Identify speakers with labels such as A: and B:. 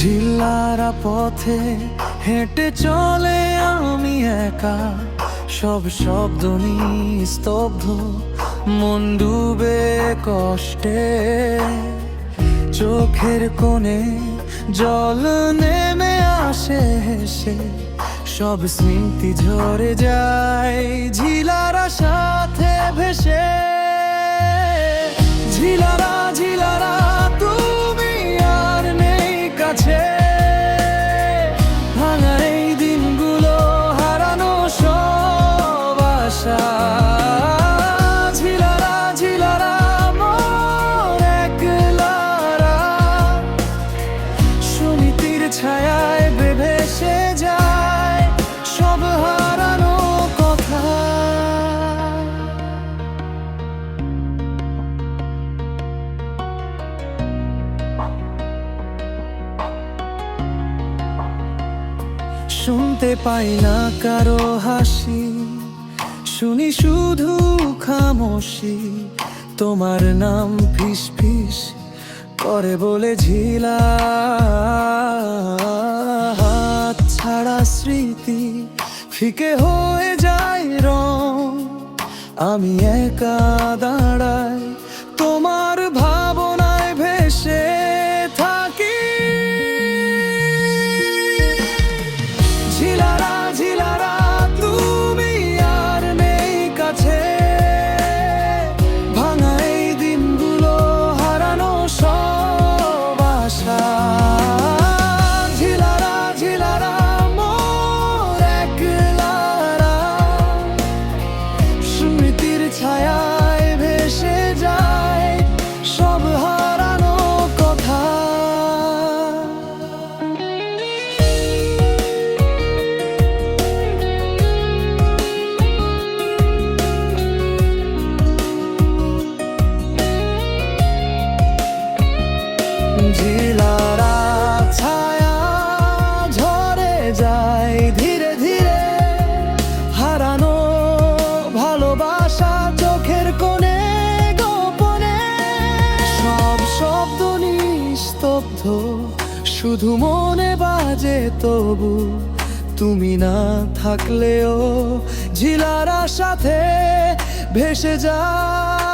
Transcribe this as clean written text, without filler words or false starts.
A: ঝিল্লারা পথে হেঁটে চলে আমি একা, সব শব্দ নিস্তব্ধ, মন ডুবে কষ্টে। চোখের কোণে জল নেমে আসে হেসে, সব স্মৃতি ঝরে যায় ঝিলারা সাথে ভেসে। ঝিলারা ঝিলারা তুমি আর নেই কাছে, ভাঙা এই দিনগুলো হারানো সব আশা। ঝিলারা ঝিলারা মোর একলারা, সমিতির ছায়ায় ভেসে যায় সব হারানো কথা। শুনতে পাই না কারো হাসি, শুনি শুধু খামোশি, তোমার নাম ফিস ফিস করে বলে ঝিলা। হাত ছাড়া স্মৃতি ফিকে হয়ে যায় রং, আমি একা দাঁড়াই তোমার ভাবনায় ভেসে থাকি। ঝিলারা ঝিলারা তুমি আর নেই কাছে, ভাঙা এই দিনগুলো হারানো সব আশা। ঝিলারা ঝিলারা মোর একলারা, স্মৃতির ছায়ায় ভেসে যায় সব হারানো কথা। ঝিলারা ছায়া ঝরে যায় ধীরে ধীরে, হারানো ভালোবাসা চোখের কোণে গোপনে। সব শব্দ নিস্তব্ধ, শুধু মনে বাজে তবু তুমি না থাকলেও ঝিলারা সাথে ভেসে যায়।